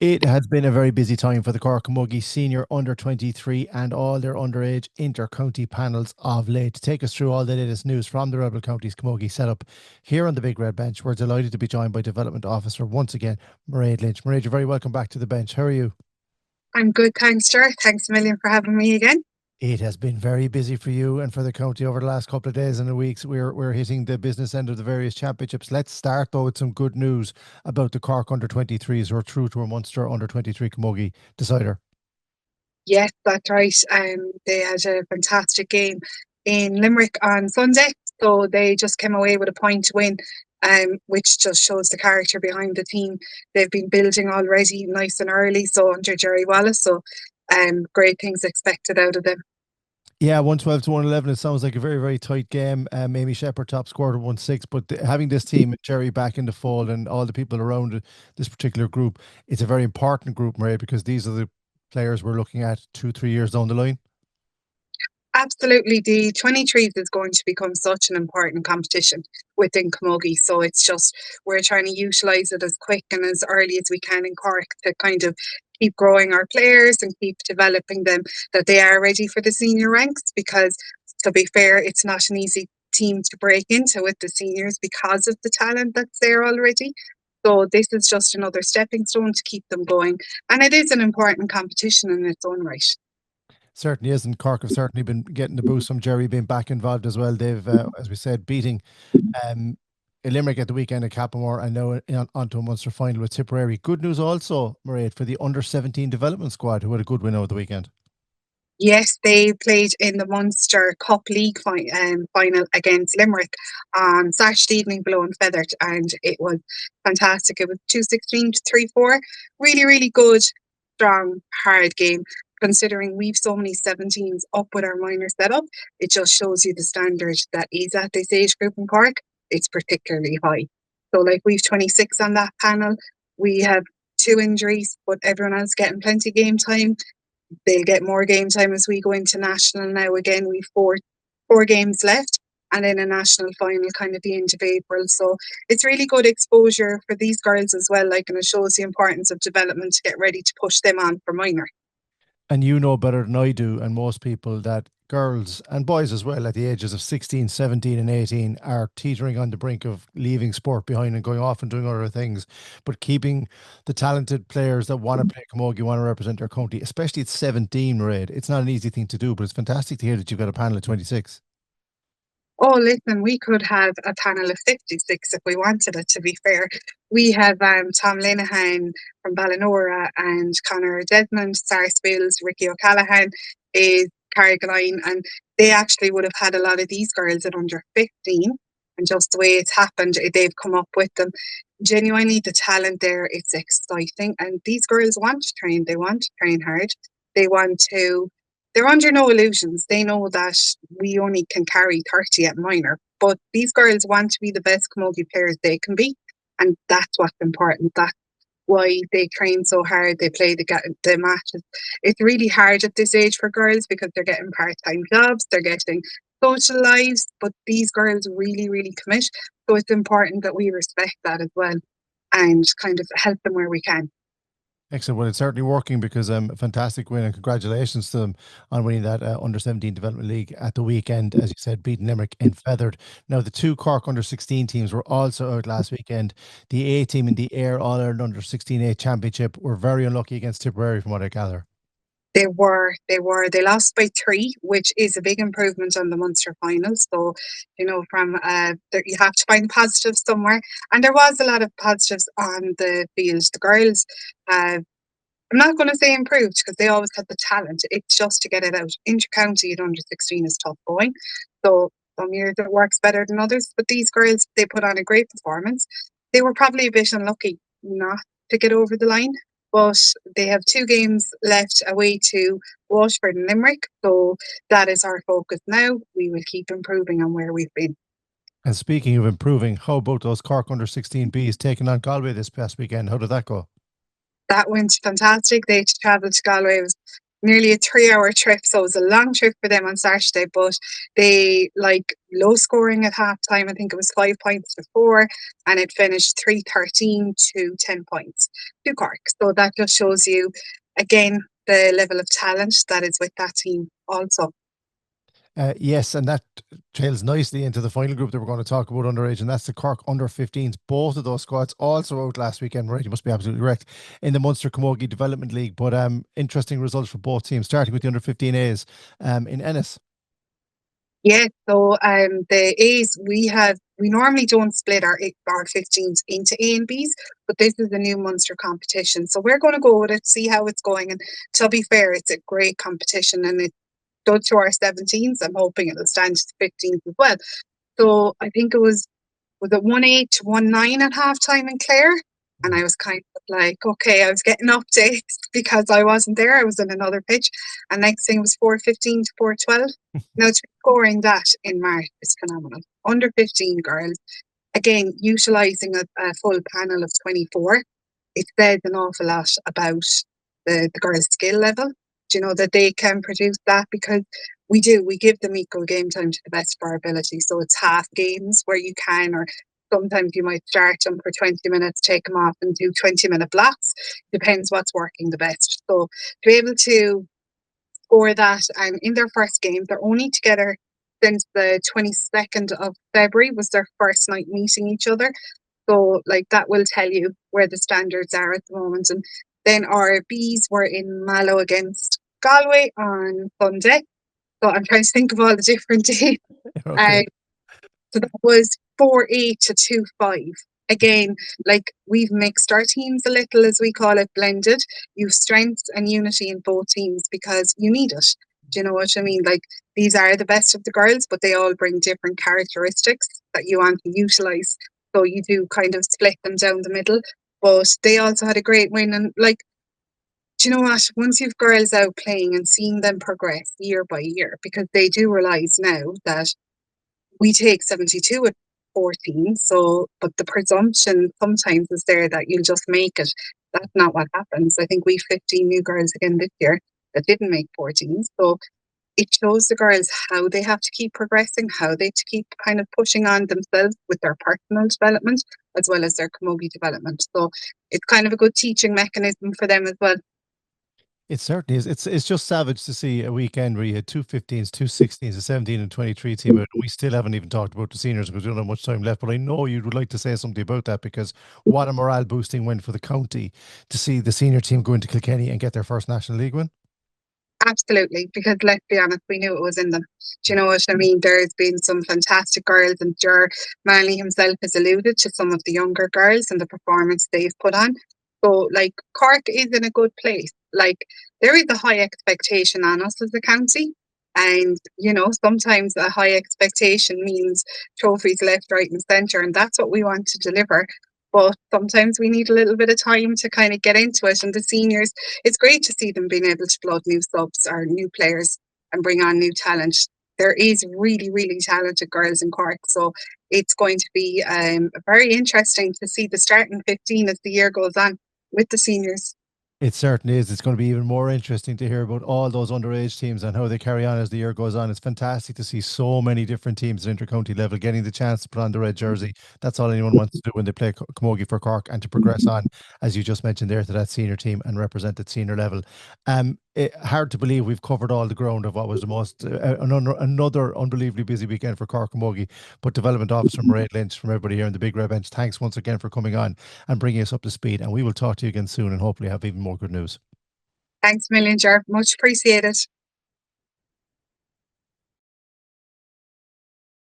It has been a very busy time for the Cork Camogie senior under 23 and all their underage inter-county panels of late. To take us through all the latest news from the Rebel Counties Camogie setup here on the Big Red Bench, we're delighted to be joined by Development Officer once again, Mairead Lynch. Mairead, you're very welcome back to the bench. How are you? I'm good, thanks, Ger. Thanks a million for having me again. It has been very busy for you and for the county over the last couple of days and weeks. We're hitting the business end of the various championships. Let's start though with some good news about the Cork under 23s who are through to a Munster under 23 Camogie decider. Yes, that's right. They had a fantastic game in Limerick on Sunday, so they just came away with a point to win, which just shows the character behind the team. They've been building already nice and early, so under Jerry Wallace, so great things expected out of them. Yeah, 112 to 111. It sounds like a very, very tight game. Amy Shepherd top scored at 1-6. But having this team, Jerry back in the fold and all the people around this particular group, it's a very important group, Maria, because these are the players we're looking at 2, 3 years down the line. Absolutely, the 23s is going to become such an important competition within Camogie. So it's just we're trying to utilise it as quick and as early as we can in Cork to kind of keep growing our players and keep developing them that they are ready for the senior ranks. Because to be fair, it's not an easy team to break into with the seniors because of the talent that's there already. So this is just another stepping stone to keep them going, and it is an important competition in its own right. Certainly is, and Cork have certainly been getting the boost from Jerry being back involved as well. They've, as we said, beating um, Limerick at the weekend at Cappamore and now onto a Munster final with Tipperary. Good news also, Mairead, for the under 17 development squad who had a good win over the weekend. Yes, they played in the Munster Cup League final against Limerick on Saturday evening below and feathered, and it was fantastic. It was 2-16 to 3-4. Really, really good, strong, hard game. Considering we've so many 17s up with our minor setup, it just shows you the standard that is at this age group in Cork. It's particularly high. So, like, we've 26 on that panel. We have two injuries, but everyone else getting plenty game time. They'll get more game time as we go into national now. Again, we've four games left, and then a national final kind of the end of April. So it's really good exposure for these girls as well, like, and it shows the importance of development to get ready to push them on for minor. And you know better than I do, and most people, that girls and boys as well at the ages of 16, 17, and 18 are teetering on the brink of leaving sport behind and going off and doing other things. But keeping the talented players that want to play camogie, want to represent their county, especially at 17, Red, it's not an easy thing to do, but it's fantastic to hear that you've got a panel of 26. Oh, listen, we could have a panel of 56 if we wanted it, to be fair. We have Tom Linehan from Ballinora and Connor Desmond, Sarah Spills, Ricky O'Callaghan, is Carrigaline, and they actually would have had a lot of these girls at under 15. And just the way it's happened, they've come up with them. Genuinely, the talent there, it's exciting. And these girls want to train, they want to train hard. They want to they're under no illusions. They know that we only can carry 30 at minor, but these girls want to be the best camogie players they can be. And that's what's important. That's why they train so hard. They play the matches. It's really hard at this age for girls because they're getting part-time jobs, they're getting social lives, but these girls really, really commit. So it's important that we respect that as well and kind of help them where we can. Excellent. Well, it's certainly working because a fantastic win and congratulations to them on winning that under 17 development league at the weekend. As you said, beating Limerick in feathered. Now, the two Cork under 16 teams were also out last weekend. The A team in the Air All Ireland under 16A Championship were very unlucky against Tipperary, from what I gather. They lost by three, which is a big improvement on the Munster final. So, from there, you have to find positives somewhere, and there was a lot of positives on the field. The girls, uh, I'm not going to say improved because they always had the talent. It's just to get it out. Inter-county at under 16 is tough going, so some years it works better than others. But these girls, they put on a great performance. They were probably a bit unlucky not to get over the line, but they have two games left away to Waterford and Limerick. So that is our focus now. We will keep improving on where we've been. And speaking of improving, how about those Cork under 16Bs taking on Galway this past weekend? How did that go? That went fantastic. They travelled to Galway. nearly a 3 hour trip. So it was a long trip for them on Saturday, but they like low scoring at half time. I think it was 5 points to four, and it finished 3-13 to 10 points to Cork. So that just shows you again the level of talent that is with that team also. Yes, and that trails nicely into the final group that we're going to talk about underage, and that's the Cork under 15s. Both of those squads also out last weekend, right? You must be absolutely correct in the Munster Camogie Development League. But interesting results for both teams, starting with the under 15As in Ennis. Yeah, so the A's we normally don't split our 15s into A and B's, but this is a new Munster competition. So we're going to go with it, see how it's going. And to be fair, it's a great competition and it stood to our 17s. I'm hoping it'll stand to the 15s as well. So I think was it 1-8 to 1-9 at halftime in Clare? And I was kind of like, okay, I was getting updates because I wasn't there. I was in another pitch. And next thing was 4-15 to 4-12. Now, to be scoring that in March is phenomenal. Under 15 girls, again, utilising a full panel of 24, it says an awful lot about the girls' skill level. Do you know that they can produce that? Because we give them equal game time to the best of our ability. So it's half games where you can, or sometimes you might start them for 20 minutes, take them off and do 20-minute blocks. Depends what's working the best. So to be able to score that, and in their first game, they're only together since the 22nd of February was their first night meeting each other. So, like, that will tell you where the standards are at the moment. And then our Bs were in Mallow against Galway on Sunday. So I'm trying to think of all the different days. Okay. Uh, so that was 4-8 to 2-5. Again, like we've mixed our teams a little, as we call it, blended. You've strength and unity in both teams because you need it. Do you know what I mean? Like these are the best of the girls, but they all bring different characteristics that you want to utilize. So you do kind of split them down the middle. But they also had a great win. And like, do you know what? Once you've girls out playing and seeing them progress year by year, because they do realise now that we take 72 at 14. So, but the presumption sometimes is there that you'll just make it. That's not what happens. I think we 15 new girls again this year that didn't make 14. So it shows the girls how they have to keep progressing, how they have to keep kind of pushing on themselves with their personal development as well as their camogie development. So it's kind of a good teaching mechanism for them as well. It certainly is. It's just savage to see a weekend where you had two 15s, two 16s, a 17 and 23 team out. We still haven't even talked about the seniors because we don't have much time left. But I know you would like to say something about that because what a morale boosting win for the county to see the senior team go into Kilkenny and get their first National League win. Absolutely, because let's be honest, we knew it was in them. Do you know what I mean? There's been some fantastic girls, and Ger Manley himself has alluded to some of the younger girls and the performance they've put on. So, like, Cork is in a good place. Like, there is a high expectation on us as a county. And, you know, sometimes a high expectation means trophies left, right, and centre. And that's what we want to deliver. But sometimes we need a little bit of time to kind of get into it. And the seniors, it's great to see them being able to flood new subs or new players and bring on new talent. There is really, really talented girls in Cork. So it's going to be very interesting to see the starting 15 as the year goes on with the seniors. It certainly is. It's going to be even more interesting to hear about all those underage teams and how they carry on as the year goes on. It's fantastic to see so many different teams at intercounty level getting the chance to put on the red jersey. That's all anyone wants to do when they play camogie for Cork and to progress on, as you just mentioned there, to that senior team and represent at senior level. Hard to believe we've covered all the ground of what was the most another unbelievably busy weekend for Cork Camogie. But Development Officer Mairead Lynch from everybody here in the Big Red Bench, thanks once again for coming on and bringing us up to speed. And we will talk to you again soon and hopefully have even more good news. Thanks a million, Jar. Much appreciated.